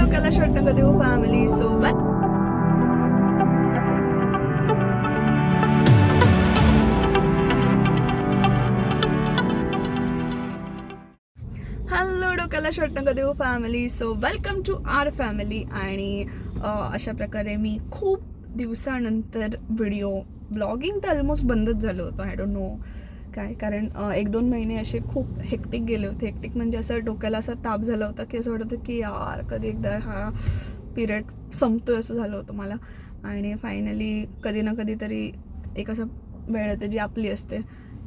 डोक्याला शॉट नका देऊ फॅमिली सोबत. हॅलो डोक्याला शॉट नका देऊ family. So welcome to our family. आणि अशा प्रकारे मी खूप दिवसानंतर व्हिडिओ ब्लॉगिंग तर ऑलमोस्ट बंदच झालं होतं. आय डोंट नो काय, कारण 1-2 महिने असे खूप हेक्टिक गेले होते. हेक्टिक म्हणजे असं डोक्याला असा ताप झाला होता की असं वाटत होतं की यार कधी एकदा हा पिरियड संपतोय असं झालं होतं मला. आणि फायनली कधी ना कधीतरी एक असं वेळ येते जी आपली असते,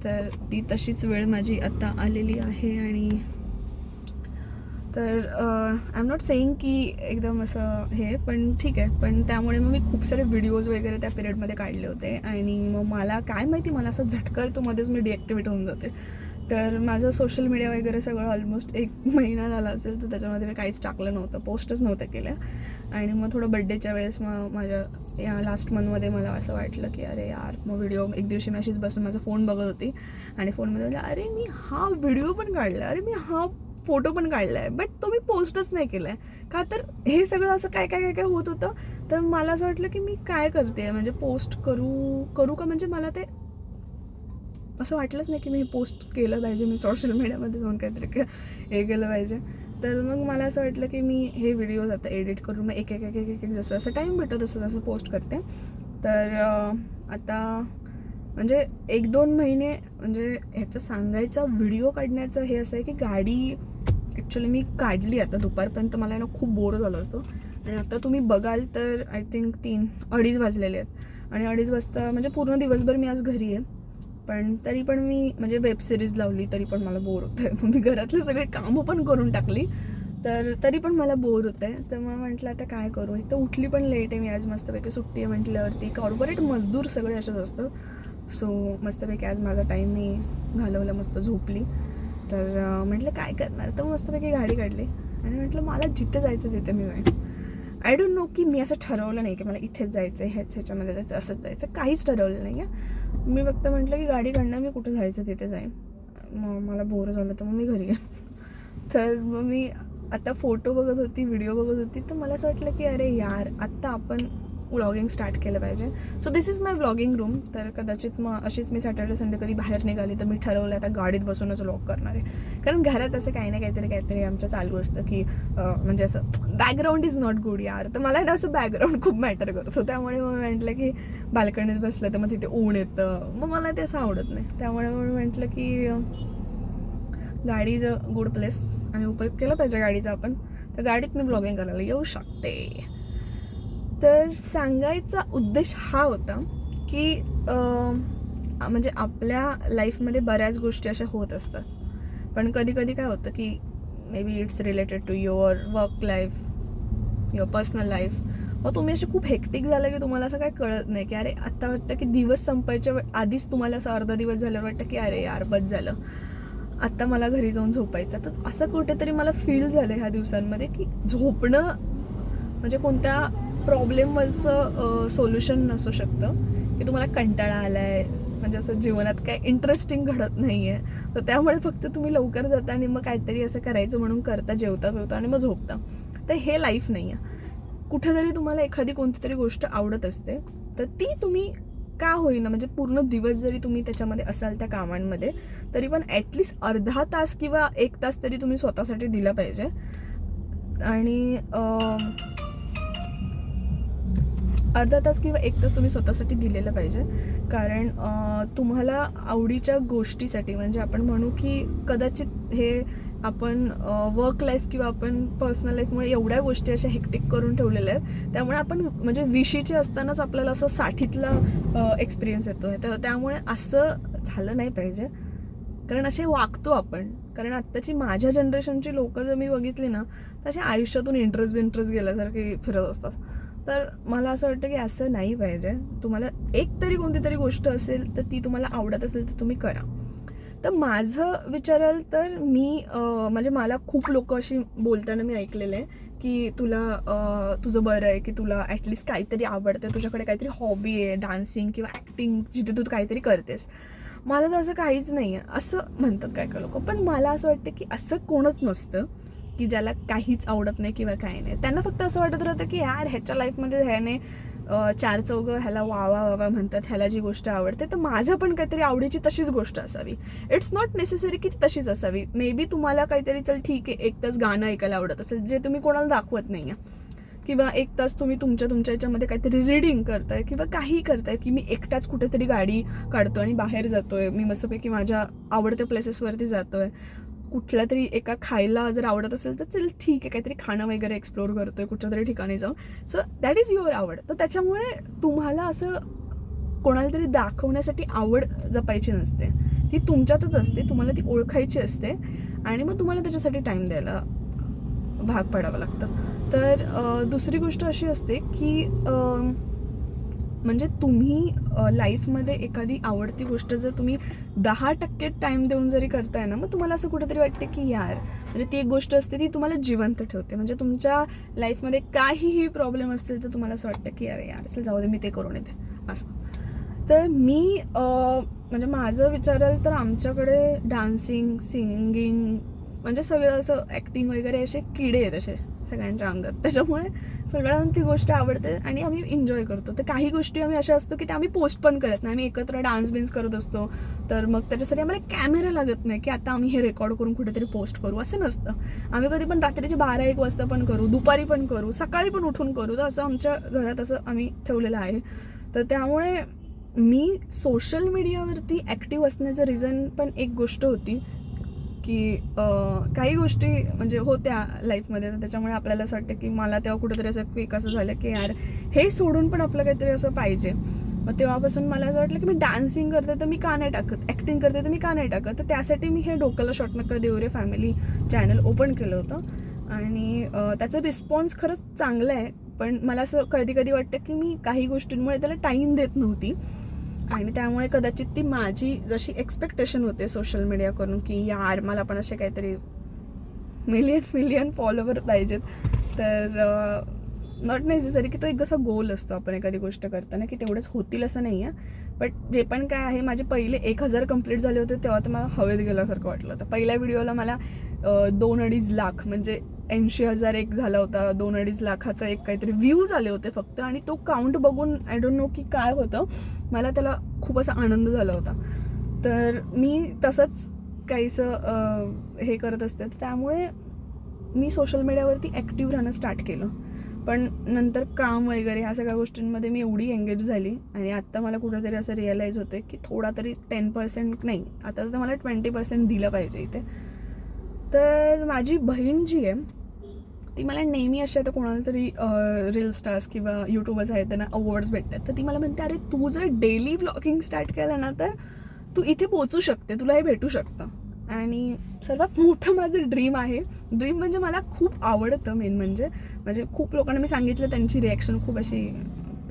तर ती तशीच वेळ माझी आता आलेली आहे. आणि तर आय एम नॉट सेईंग की एकदम असं हे, पण ठीक आहे. पण त्यामुळे मग मी खूप सारे व्हिडिओज वगैरे त्या पिरियडमध्ये काढले होते. आणि मग मला काय माहिती, मला असं झटका येतो मध्येच, मी डिॲक्टिवेट होऊन जाते. तर माझं सोशल मीडिया वगैरे सगळं ऑलमोस्ट 1 महिना झाला असेल, तर त्याच्यामध्ये मी काहीच टाकलं नव्हतं, पोस्टच नव्हत्या केल्या. आणि मग थोडं बड्डेच्या वेळेस मग माझ्या या लास्ट मंथमध्ये मला असं वाटलं की अरे यार, मग व्हिडिओ एक दिवशी मी अशीच बसून माझा फोन बघत होती आणि फोनमध्ये म्हटलं अरे मी हा व्हिडिओ पण काढला, अरे मी हा फोटो पण काढला आहे, बट तो मी पोस्टच नाही केला आहे. का तर हे सगळं असं काय काय काय काय होत होतं. तर मला असं वाटलं की मी काय करते, म्हणजे पोस्ट करू का, म्हणजे मला ते असं वाटलंच नाही की मी हे पोस्ट केलं पाहिजे, मी सोशल मीडियामध्ये जाऊन काहीतरी हे केलं पाहिजे. तर मग मला असं वाटलं की मी हे व्हिडिओज आता एडिट करून मग एक एक एक एक एक जसं असं टाईम भेटतो तसं पोस्ट करते. तर आता म्हणजे 1-2 महिने म्हणजे ह्याचं सांगायचा व्हिडिओ काढण्याचं हे असं आहे की गाडी ॲक्च्युली मी काढली आता दुपारपर्यंत, मला ना खूप बोर झालं असतं. आणि आता तुम्ही बघाल तर आय थिंक 3-2:30 वाजलेले आहेत. आणि 2:30 वाजता म्हणजे पूर्ण दिवसभर मी आज घरी आहे, पण तरी पण मी म्हणजे वेब सिरीज लावली तरी पण मला बोर होतं आहे. मी घरातले सगळे कामं पण करून टाकली, तर तरी पण मला बोर होतं आहे. तर मग म्हटलं आता काय करू. एक तर उठली पण लेट आहे मी आज, मस्तपैकी सुट्टी आहे म्हटल्यावरती. कॉर्पोरेट मजदूर सगळे असेच असतं. सो मस्तपैकी आज माझा टाईम मी घालवला, मस्त झोपली. तर म्हटलं काय करणार, तर मस्तपैकी गाडी काढली आणि म्हटलं मला जिथे जायचं तिथे मी जाईन. आय डोंट नो की मी असं ठरवलं नाही की मला इथेच जायचं आहे, ह्याच्यामध्ये जायचं, असंच जायचं, काहीच ठरवलं नाही आहे. मी फक्त म्हटलं की गाडी काढणार, मी कुठं जायचं तिथे जाईन. मग मला बोर झालं तर मग मी घरी गेले. तर मग मी आता फोटो बघत होती, व्हिडिओ बघत होती, तर मला असं वाटलं की अरे यार आत्ता आपण व्लॉगिंग स्टार्ट केलं पाहिजे. So this is my vlogging room. तर कदाचित मग अशीच मी सॅटर्डे संडे कधी बाहेर निघाली तर मी ठरवलं आता गाडीत बसूनच व्लॉग करणार आहे. कारण घरात असं काही ना काहीतरी आमचं चालू असतं की म्हणजे असं बॅकग्राऊंड इज नॉट गुड यार. तर मला ना असं बॅकग्राऊंड खूप मॅटर करतो. त्यामुळे मग म्हटलं की बाल्कनीत बसलं तर मग तिथे ऊन येतं, मग मला ते असं आवडत नाही. त्यामुळे मग म्हटलं की गाडी इज अ गुड प्लेस आणि उपयोग केला पाहिजे गाडीचा आपण. तर गाडीत मी ब्लॉगिंग करायला येऊ शकते. तर सांगायचा उद्देश हा होता की म्हणजे आपल्या लाईफमध्ये बऱ्याच गोष्टी अशा होत असतात, पण कधी कधी काय होतं की maybe it's related to your work life, your personal life. मग तुम्ही असे खूप हेक्टिक झालं की तुम्हाला असं काय कळत नाही की अरे आत्ता वाटतं की दिवस संपायच्या आधीच तुम्हाला असं अर्धा दिवस झाल्यावर वाटतं की अरे यार बस झालं, आत्ता मला घरी जाऊन झोपायचं. तर असं कुठेतरी मला फील झालं ह्या दिवसांमध्ये की झोपणं म्हणजे कोणत्या प्रॉब्लेमवरचं सोल्युशन नसू शकतं. की तुम्हाला कंटाळा आला आहे, म्हणजे असं जीवनात काय इंटरेस्टिंग घडत नाही आहे, तर त्यामुळे फक्त तुम्ही लवकर जाता आणि मग काहीतरी असं करायचं म्हणून करता, जेवता पेवता आणि मग झोपता. तर हे लाईफ नाही आहे. कुठेतरी तुम्हाला एखादी कोणती तरी गोष्ट आवडत असते, तर ती तुम्ही का होईना म्हणजे पूर्ण दिवस जरी तुम्ही त्याच्यामध्ये असाल त्या कामांमध्ये, तरी पण ॲटलिस्ट अर्धा तास किंवा 1 तास तरी तुम्ही स्वतःसाठी दिला पाहिजे. आणि अर्धा तास किंवा 1 तास तुम्ही स्वतःसाठी दिलेलं पाहिजे. कारण तुम्हाला आवडीच्या गोष्टीसाठी, म्हणजे आपण म्हणू की कदाचित हे आपण वर्क लाईफ किंवा आपण पर्सनल लाईफमुळे एवढ्या गोष्टी अशा हेक्टिक करून ठेवलेल्या आहेत, त्यामुळे आपण म्हणजे 20चे असतानाच आपल्याला असं 60तला एक्सपिरियन्स येतो आहे. तर त्यामुळे असं झालं नाही पाहिजे, कारण असे वागतो आपण. कारण आत्ताची माझ्या जनरेशनची लोकं जर मी बघितली ना, तर अशा आयुष्यातून इंटरेस्ट गेल्यासारखी फिरत असतात. तर मला असं वाटतं की असं नाही पाहिजे. तुम्हाला एक तरी कोणती तरी गोष्ट असेल तर ती तुम्हाला आवडत असेल तर तुम्ही करा. तर माझं विचाराल तर मी म्हणजे मला खूप लोक अशी बोलताना मी ऐकलेलं आहे की तुला तुझं बरं आहे की तुला ॲटलिस्ट काहीतरी आवडतं, तुझ्याकडे काहीतरी हॉबी आहे, डान्सिंग किंवा ॲक्टिंग, जिथे तू काहीतरी करतेस. मला तर असं काहीच नाही आहे असं म्हणतात काय काय लोक. पण मला असं वाटतं की असं कोणच नसतं. की ज्याला काहीच आवडत नाही किंवा काही नाही. त्यांना फक्त असं वाटत राहतं की यार ह्याच्या लाईफमध्ये ह्याने चार चौघं ह्याला वावा वावा म्हणतात, ह्याला जी गोष्ट आवडते तर माझं पण काहीतरी आवडीची तशीच गोष्ट असावी. इट्स नॉट नेसेसरी की ती तशीच असावी. मे बी तुम्हाला काहीतरी चल ठीक आहे 1 तास गाणं ऐकायला आवडत असेल जे तुम्ही कोणाला दाखवत नाही आहे, किंवा 1 तास तुम्ही तुमच्या याच्यामध्ये काहीतरी रीडिंग करताय किंवा काही करताय, की मी एकटाच कुठेतरी गाडी काढतो आणि बाहेर जातोय, मी मस्तपैकी माझ्या आवडत्या प्लेसेसवरती जातोय, कुठल्या तरी एका खायला जर आवडत असेल तर चल ठीक आहे काहीतरी खाणं वगैरे एक्सप्लोर करतोय कुठच्या तरी ठिकाणी जाऊन. सो दॅट इज युअर आवड. तर त्याच्यामुळे तुम्हाला असं कोणाला तरी दाखवण्यासाठी आवड जपायची नसते, ती तुमच्यातच असते, तुम्हाला ती ओळखायची असते आणि मग तुम्हाला त्याच्यासाठी टाईम द्यायला भाग पडावं लागतं. तर दुसरी गोष्ट अशी असते की म्हणजे तुम्ही लाईफमध्ये एखादी आवडती गोष्ट जर तुम्ही 10% टाईम देऊन जरी करताय ना, मग तुम्हाला असं कुठेतरी वाटते की यार म्हणजे ती एक गोष्ट असते ती तुम्हाला जिवंत ठेवते. म्हणजे तुमच्या लाईफमध्ये काहीही प्रॉब्लेम असतील तर तुम्हाला असं वाटतं की अरे यार चल जाऊ दे मी ते करून येते असं. तर मी म्हणजे माझं विचाराल तर आमच्याकडे डान्सिंग, सिंगिंग म्हणजे सगळं असं ॲक्टिंग वगैरे असे किडे आहेत असे सगळ्यांच्या अंगात. त्याच्यामुळे सगळ्यांना ती गोष्ट आवडते आणि आम्ही एन्जॉय करतो. तर काही गोष्टी आम्ही अशा असतो की त्या आम्ही पोस्ट पण करत नाही. आम्ही एकत्र डान्स बिन्स करत असतो, तर मग त्याच्यासाठी आम्हाला कॅमेरा लागत नाही की आता आम्ही हे रेकॉर्ड करून कुठेतरी पोस्ट करू, असं नसतं. आम्ही कधी पण रात्रीचे 12-1 वाजता पण करू, दुपारी पण करू, सकाळी पण उठून करू. तर असं आमच्या घरात असं आम्ही ठेवलेलं आहे. तर त्यामुळे मी सोशल मीडियावरती ॲक्टिव्ह असण्याचं रिझन पण एक गोष्ट होती की काही गोष्टी म्हणजे होत्या लाईफमध्ये, तर त्याच्यामुळे आपल्याला असं वाटतं की मला तेव्हा कुठेतरी असं क्विक असं झालं की यार हे सोडून पण आपलं काहीतरी असं पाहिजे. मग तेव्हापासून मला असं वाटलं की मी डान्सिंग करते तर मी का नाही टाकत, ॲक्टिंग करते तर मी का नाही टाकत. तर त्यासाठी मी हे डोक्याला शॉट नका देऊ रे फॅमिली चॅनल ओपन केलं होतं आणि त्याचा रिस्पॉन्स खरंच चांगला आहे. पण मला असं कधी कधी वाटतं की मी काही गोष्टींमुळे त्याला टाईम देत नव्हती आणि त्यामुळे कदाचित ती माझी जशी एक्सपेक्टेशन होते सोशल मीडिया करून की यार मला पण असे काहीतरी मिलियन फॉलोवर पाहिजेत, तर नॉट नेसेसरी की तो एक असा गोल असतो आपण एखादी गोष्ट करताना की तेवढंच होतील असं नाही आहे. बट जे पण काय आहे, माझे पहिले 1000 कंप्लीट झाले होते तेव्हा तर मला हवेत गेल्यासारखं वाटलं होतं. पहिल्या व्हिडिओला मला 2-2.5 लाख म्हणजे 80,000 एक झाला होता, 2-2.5 लाखाचा एक काहीतरी व्ह्यूज आले होते फक्त. आणि तो काउंट बघून आय डोंट नो की काय होतं, मला त्याला खूप असा आनंद झाला होता. तर मी तसंच काहीसं हे करत असते. त्यामुळे मी सोशल मीडियावरती ॲक्टिव्ह राहणं स्टार्ट केलं. पण नंतर काम वगैरे ह्या सगळ्या गोष्टींमध्ये मी एवढी एंगेज झाली आणि आत्ता मला कुठेतरी असं रिअलाईज होते की थोडा तरी 10% नाही, आता तर मला 20% दिलं पाहिजे इथे. तर माझी बहीण जी आहे ती मला नेहमी अशा आता कोणाला तरी रील स्टार्स किंवा यूट्यूबर्स आहेत त्यांना अवॉर्ड्स भेटतात, तर ती मला म्हणते अरे तू जर डेली व्लॉगिंग स्टार्ट केलं ना तर तू इथे पोचू शकते, तुला हे भेटू शकतं. आणि सर्वात मोठं माझं ड्रीम आहे. ड्रीम म्हणजे मला खूप आवडतं मेन म्हणजे खूप लोकांना मी सांगितलं, त्यांची रिॲक्शन खूप अशी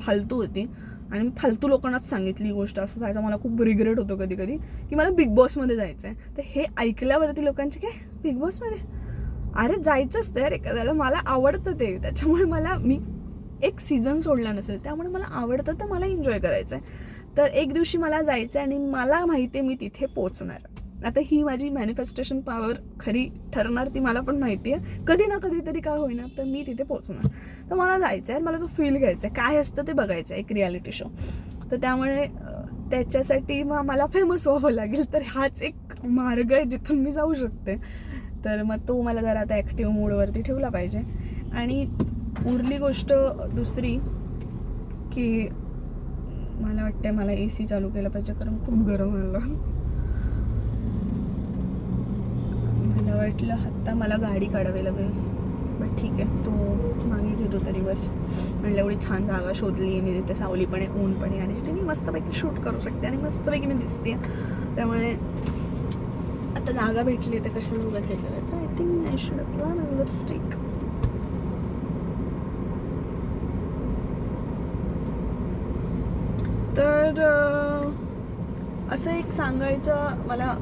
फालतू होती आणि मी फालतू लोकांनाच सांगितली गोष्ट. असं जायचं मला खूप रिग्रेट होतो कधी कधी की मला बिग बॉसमध्ये जायचं आहे. तर हे ऐकल्यावरती लोकांचे काय बिग बॉसमध्ये, अरे जायचंच तर एखाद्याला, मला आवडतं ते, त्याच्यामुळे मी एक सीझन सोडला नसेल, त्यामुळे मला आवडतं तर मला एन्जॉय करायचं आहे. तर एक दिवशी मला जायचं आहे आणि मला माहिती आहे मी तिथे पोचणार. आता ही माझी मॅनिफेस्टेशन पॉवर खरी ठरणार ती मला पण माहिती आहे. कधी ना कधी तरी काय होईना तर मी तिथे पोचणार. तर मला जायचं आहे, मला तो फील घ्यायचा आहे, काय असतं ते बघायचं आहे, एक रियालिटी शो. तर त्यामुळे त्याच्यासाठी मग मला फेमस व्हावं लागेल. तर हाच एक मार्ग आहे जिथून मी जाऊ शकते. तर मग तो मला जरा आता ॲक्टिव्ह मूडवरती ठेवला पाहिजे. आणि उरली गोष्ट दुसरी की मला वाटतं मला AC चालू केला पाहिजे कारण खूप गरम झालं. मला वाटलं आत्ता मला गाडी काढावी लागेल, बट ठीक आहे, तो मागे घेतो तरी बस. म्हणलं एवढी छान जागा शोधली आहे मी, तिथे सावली पण आहे, ऊन पण आहे आणि तिथे मी मस्तपैकी शूट करू शकते आणि मस्तपैकी मी दिसते. त्यामुळे आता जागा भेटली तर कशाला उगाच हे करायचं. I think I should apply my lipstick. तर असं एक सांगायचं मला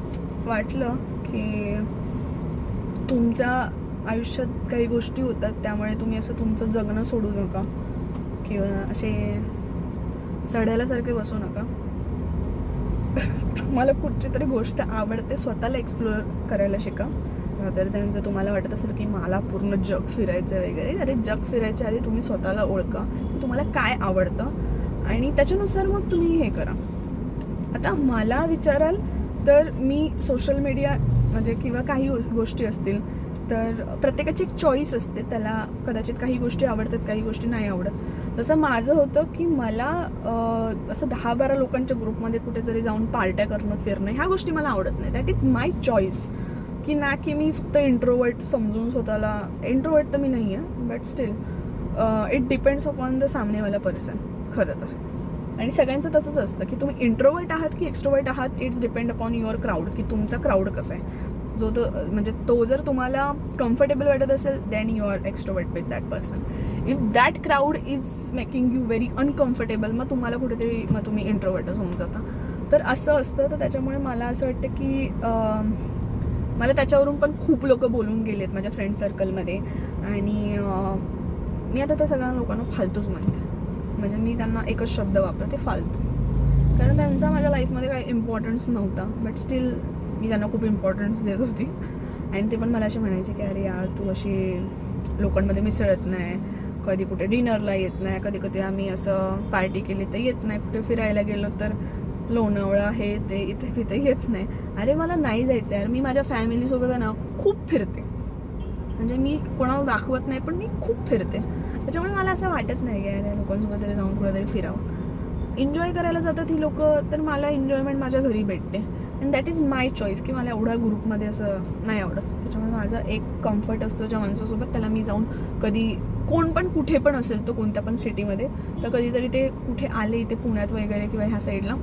वाटलं की तुमच्या आयुष्यात काही गोष्टी होतात, त्यामुळे तुम्ही असं तुमचं जगणं सोडू नका किंवा असे सड्याल्यासारखे बसू नका. तुम्हाला कुठची तरी गोष्ट आवडते, स्वतःला एक्सप्लोअर करायला शिका. रादर दॅन जर तुम्हाला वाटत असेल की मला पूर्ण जग फिरायचं वगैरे, अरे जग फिरायच्या आधी तुम्ही स्वतःला ओळखा की तुम्हाला काय आवडतं आणि त्याच्यानुसार मग तुम्ही हे करा. आता मला विचाराल तर मी सोशल मीडिया म्हणजे किंवा काही गोष्टी असतील तर प्रत्येकाची एक चॉईस असते, त्याला कदाचित काही गोष्टी आवडतात, काही गोष्टी नाही आवडत. जसं माझं होतं की मला असं 10-12 लोकांच्या ग्रुपमध्ये कुठे जरी जाऊन पार्ट्या करणं, फिरणं, ह्या गोष्टी मला आवडत नाही. That is my choice. की ना की मी फक्त इंट्रोवर्ट समजून स्वतःला, इंट्रोवर्ट तर मी नाही आहे, but still it depends upon the सामनेवाला पर्सन खरं तर. आणि सगळ्यांचं तसंच असतं की तुम्ही इंट्रोवर्ट आहात की एक्स्ट्रोवर्ट आहात, it's depend upon your crowd, की तुमचा क्राऊड कसा आहे. जो तो म्हणजे तो जर तुम्हाला कम्फर्टेबल वाटत असेल then you are extrovert with that person. If that crowd is making you very uncomfortable, मग तुम्हाला कुठेतरी मग तुम्ही इंट्रोवर्टच होऊन जाता. तर असं असतं. तर त्याच्यामुळे मला असं वाटतं की मला त्याच्यावरून पण खूप लोक बोलून गेलेत माझ्या फ्रेंड सर्कलमध्ये आणि मी आता त्या सगळ्या लोकांना फालतूच म्हणते. म्हणजे मी त्यांना एकच शब्द वापरते, फालतू. कारण त्यांचा माझ्या लाईफमध्ये काही इम्पॉर्टन्स नव्हता, बट स्टील मी त्यांना खूप इम्पॉर्टन्स देत होती. आणि ते पण मला असे म्हणायचे की अरे यार तू अशी लोकांमध्ये मिसळत नाही, कधी कुठे डिनरला येत नाही, कधी कधी आम्ही असं पार्टी केली तर येत नाही, कुठे फिरायला गेलो तर लोणावळा हे ते इथे तिथे येत नाही. अरे मला नाही जायचं यार, मी माझ्या फॅमिलीसोबत आहे ना खूप फिरते. म्हणजे मी कोणाला दाखवत नाही पण मी खूप फिरते. त्याच्यामुळे मला असं वाटत नाही की यार लोकांसोबत तरी जाऊन कुठेतरी फिरावं. एन्जॉय करायला जातात ही लोक, तर मला एन्जॉयमेंट माझ्या घरी भेटते. And that is my choice की मला एवढ्या ग्रुपमध्ये असं नाही आवडत. त्याच्यामुळे माझा एक कम्फर्ट असतो ज्या माणसासोबत, त्याला मी जाऊन कधी कोण पण कुठे पण असेल तो कोणत्या पण सिटीमध्ये, तर कधीतरी ते कुठे आले इथे पुण्यात वगैरे किंवा ह्या साईडला,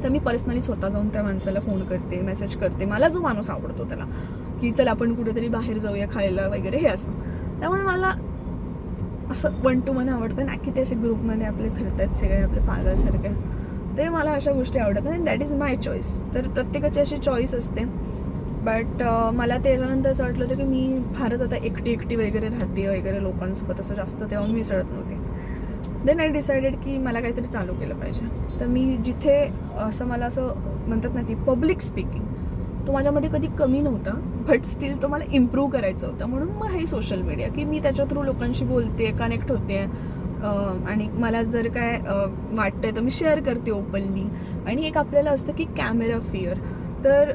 तर मी पर्सनली स्वतः जाऊन त्या माणसाला फोन करते, मेसेज करते, मला जो माणूस आवडतो त्याला, की चल आपण कुठेतरी बाहेर जाऊया खायला वगैरे, हे असं. त्यामुळे मला असं 1 to 1 आवडतं ना की ते असे ग्रुपमध्ये आपले फिरतात सगळे आपले पागलसारखे. ते मला अशा गोष्टी आवडतात आणि दॅट इज माय चॉईस. तर प्रत्येकाची अशी चॉईस असते. बट मला त्याच्यानंतर असं वाटलं होतं की मी फारच आता एकटी वगैरे राहते वगैरे लोकांसोबत असं जास्त तेव्हा मिसळत नव्हते. देन आय डिसायडेड की मला काहीतरी चालू केलं पाहिजे. तर मी जिथे असं मला असं म्हणतात ना की पब्लिक स्पीकिंग तो माझ्यामध्ये कधी कमी नव्हता, बट स्टील तो मला इम्प्रूव्ह करायचं होतं. म्हणून मग हे सोशल मीडिया की मी त्याच्या थ्रू लोकांशी बोलते, कनेक्ट होते आणि मला जर काय वाटतंय तर मी शेअर करते ओपनली. आणि एक आपल्याला असतं की कॅमेरा फिअर. तर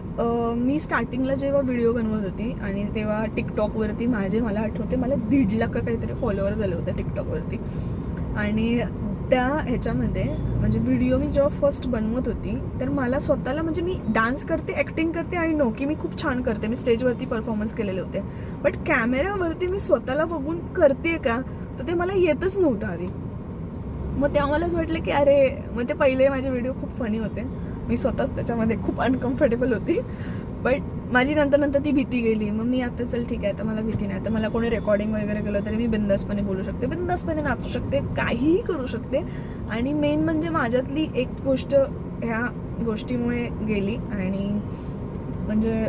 मी स्टार्टिंगला जेव्हा व्हिडिओ बनवत होती आणि तेव्हा टिकटॉकवरती मला आठवते मला 1.5 लाख काहीतरी फॉलोअर झाले होते टिकटॉकवरती. आणि त्या ह्याच्यामध्ये म्हणजे व्हिडिओ मी जेव्हा फर्स्ट बनवत होती तर मला स्वतःला म्हणजे मी डान्स करते, ॲक्टिंग करते आणि नो की मी खूप छान करते, मी स्टेजवरती परफॉर्मन्स केलेले होते, बट कॅमेऱ्यावरती मी स्वतःला बघून करते का तर ते मला येतच नव्हतं आधी. मग तेव्हा मला असं वाटलं की अरे, मग ते पहिले माझे व्हिडिओ खूप फनी होते, मी स्वतःच त्याच्यामध्ये खूप अनकम्फर्टेबल होती, बट माझी नंतर ती भीती गेली. मग मी आता चल ठीक आहे, आता मला भीती नाही, आता मला कोणी रेकॉर्डिंग वगैरे केलं तरी मी बिंदासपणे बोलू शकते, बिंदासपणे नाचू शकते, काहीही करू शकते. आणि मेन म्हणजे माझ्यातली एक गोष्ट ह्या गोष्टीमुळे गेली. आणि म्हणजे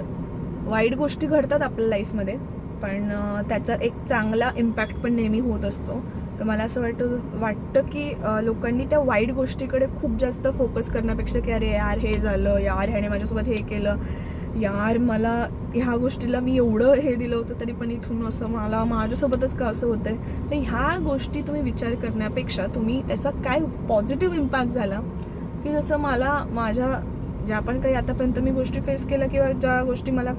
वाईट गोष्टी घडतात आपल्या लाईफमध्ये, पण त्याचा एक चांगला इम्पॅक्ट पण नेहमी होत असतो. तर मला असं वाटतं की लोकांनी त्या वाईट गोष्टीकडे खूप जास्त फोकस करण्यापेक्षा की अरे यार हे झालं, यार ह्याने माझ्यासोबत हे केलं, यार मला ह्या गोष्टीला मी एवढं हे दिलं होतं तरी पण इथून असं मला माझ्यासोबतच का असं होतं आहे, तर ह्या गोष्टी तुम्ही विचार करण्यापेक्षा तुम्ही त्याचा काय पॉझिटिव्ह इम्पॅक्ट झाला, की जसं मला माझ्या ज्या पण काही आतापर्यंत मी गोष्टी फेस केल्या किंवा ज्या गोष्टी मला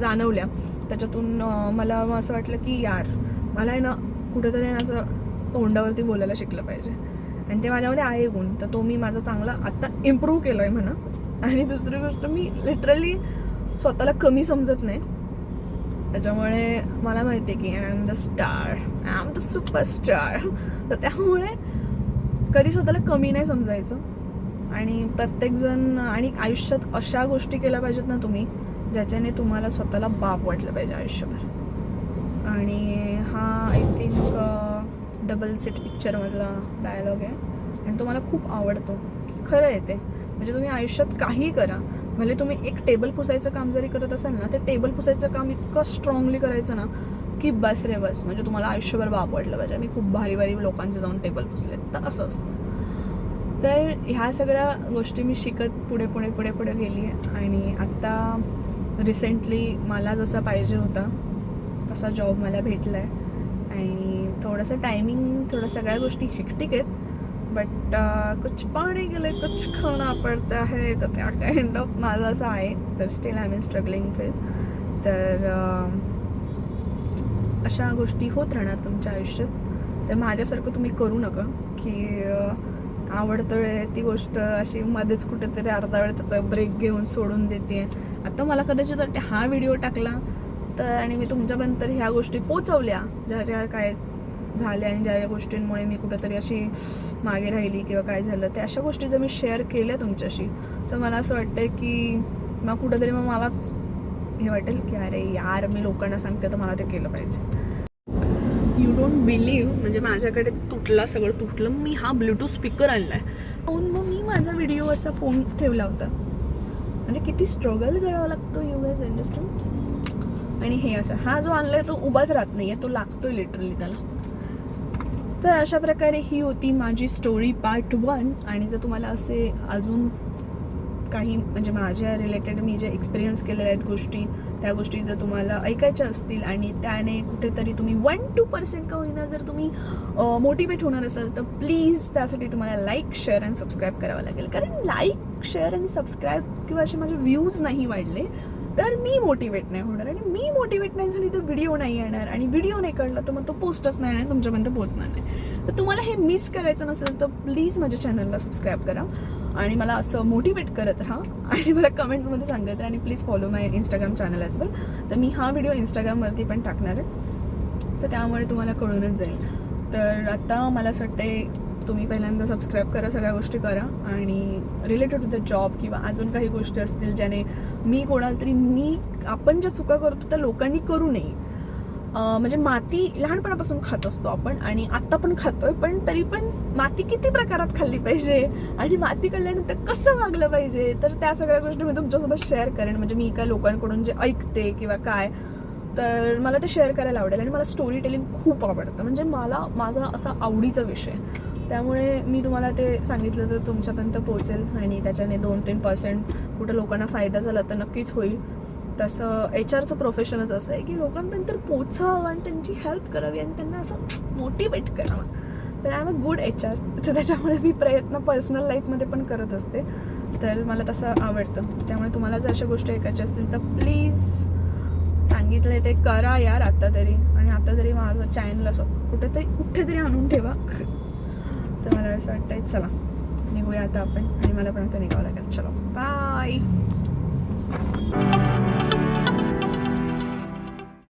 जाणवल्या त्याच्यातून मला असं वाटलं की यार मला आहे ना कुठेतरी असं तोंडावरती बोलायला शिकलं पाहिजे. आणि ते माझ्यामध्ये आहे गुण, तर तो मी माझा चांगला आत्ता इम्प्रूव्ह केला आहे म्हणा. आणि दुसरी गोष्ट, मी लिटरली स्वतःला कमी समजत नाही. त्याच्यामुळे मला माहिती आहे की I am the star, I am the superstar. तर त्यामुळे कधी स्वतःला कमी नाही समजायचं. आणि प्रत्येकजण आणि आयुष्यात अशा गोष्टी केल्या पाहिजेत ना तुम्ही, ज्याच्याने तुम्हाला स्वतःला बाप वाटलं पाहिजे आयुष्यभर. आणि हा आय थिंक डबल सीट पिक्चरमधला डायलॉग आहे आणि तो मला खूप आवडतो. खरं आहे ते. म्हणजे तुम्ही आयुष्यात काहीही करा, भले तुम्ही एक टेबल पुसायचं काम जरी करत असाल ना, ते टेबल पुसायचं काम इतकं स्ट्रॉंगली करायचं ना की बस रे बस, म्हणजे तुम्हाला आयुष्यभर बाप वाटलं पाहिजे. मी खूप भारी लोकांचे जाऊन टेबल पुसलेत, तर असं असतं. तर ह्या सगळ्या गोष्टी मी शिकत पुढे गेली आहे. आणि आत्ता रिसेंटली मला जसा पाहिजे होता तसा जॉब मला भेटला आहे. आणि थोडंसं टायमिंग, थोडं सगळ्या गोष्टी हेक्टिक आहेत, बट कुछ पाने के लिए कुछ खाना पडता है, तर त्या काइंड ऑफ माझं असं आहे. तर still I am in struggling phase. तर अशा गोष्टी होत राहणार तुमच्या आयुष्यात. तर माझ्यासारखं तुम्ही करू नका की आवडतोय ती गोष्ट अशी मध्येच कुठेतरी अर्धा वेळ त्याचा ब्रेक घेऊन सोडून देते. आता मला कदाचित वाटते हा व्हिडिओ टाकला तर आणि मी तुमच्यापर्यंत ह्या गोष्टी पोचवल्या ज्या ज्या काय झाल्या आणि ज्या ज्या गोष्टींमुळे मी कुठेतरी अशी मागे राहिली किंवा काय झालं, त्या अशा गोष्टी जर मी शेअर केल्या तुमच्याशी, तर मला असं वाटतं की मग कुठेतरी मग मलाच हे वाटेल की अरे यार, मी लोकांना सांगते तर मला ते केलं पाहिजे. यू डोंट बिलीव्ह, म्हणजे माझ्याकडे सगळं तुटलं. मी हा ब्लूटूथ स्पीकर आणला आहे, मग मी माझा व्हिडिओ असा फोन ठेवला होता. म्हणजे किती स्ट्रगल करावा लागतो, यू गाइज अंडरस्टँड. आणि हे असं, हा जो आणलाय तो उभाच राहत नाही आहे, तो लागतोय लिटरली त्याला. तर अशा प्रकारे ही होती माझी स्टोरी पार्ट 1. आणि जर तुम्हाला असे अजून काही म्हणजे माझ्या रिलेटेड मी जे एक्सपिरियन्स केलेल्या आहेत गोष्टी, त्या गोष्टी जर तुम्हाला ऐकायच्या असतील आणि त्याने कुठेतरी तुम्ही 1-2% का होईना जर तुम्ही मोटिवेट होणार असाल, तर प्लीज त्यासाठी तुम्हाला लाईक, शेअर आणि सबस्क्राईब करावं लागेल. कारण लाईक, शेअर आणि सबस्क्राईब किंवा असे माझे व्ह्यूज नाही वाढले तर मी मोटिवेट नाही होणार, आणि मी मोटिवेट नाही झाली तर व्हिडिओ नाही येणार, आणि व्हिडिओ नाही कळला तर मग तो पोस्टच नाही येणार, तुमच्यापर्यंत पोहोचणार नाही. तर तुम्हाला हे मिस करायचं नसेल तर प्लीज माझ्या चॅनलला सबस्क्राईब करा आणि मला असं मोटिवेट करत राहा आणि मला कमेंट्समध्ये सांगत राहा. आणि please follow my Instagram channel as well. तर मी हा व्हिडिओ इंस्टाग्रामवरती पण टाकणार आहे, तर त्यामुळे तुम्हाला कळूनच जाईल. तर आता मला असं वाटते तुम्ही पहिल्यांदा सबस्क्राईब करा, सगळ्या गोष्टी करा. आणि रिलेटेड टू द जॉब किंवा अजून काही गोष्टी असतील ज्याने मी कोणाला तरी आपण ज्या चुका करतो त्या लोकांनी करू नये. म्हणजे माती लहानपणापासून खात असतो आपण आणि आत्ता पण खातोय, पण तरी पण माती किती प्रकारात खाल्ली पाहिजे आणि माती खाल्ल्यानंतर कसं वागलं पाहिजे, तर त्या सगळ्या गोष्टी मी तुमच्यासोबत शेअर करेन. म्हणजे मी काय लोकांकडून जे ऐकते किंवा काय, तर मला ते शेअर करायला आवडेल. आणि मला स्टोरी टेलिंग खूप आवडतं, म्हणजे मला माझा असा आवडीचा विषय. त्यामुळे मी तुम्हाला ते सांगितलं तर तुमच्यापर्यंत पोहोचेल आणि त्याच्याने 2-3% कुठं लोकांना फायदा झाला तर नक्कीच होईल. तसं HR चं प्रोफेशनच असं आहे की लोकांपर्यंत पोचावं आणि त्यांची हेल्प करावी आणि त्यांना असं मोटिवेट करावं. तर I am a good HR. तर त्याच्यामुळे मी प्रयत्न पर्सनल लाईफमध्ये पण करत असते, तर मला तसं आवडतं. त्यामुळे तुम्हाला जर अशा गोष्टी ऐकायच्या असतील तर प्लीज सांगितलं ते करा यार आता तरी. आणि आता तरी माझं चॅनल असं कुठेतरी आणून ठेवा. तर मला असं वाटतंय चला निघूया आता आपण, आणि मला पण आता निघावं लागेल. चलो बाय.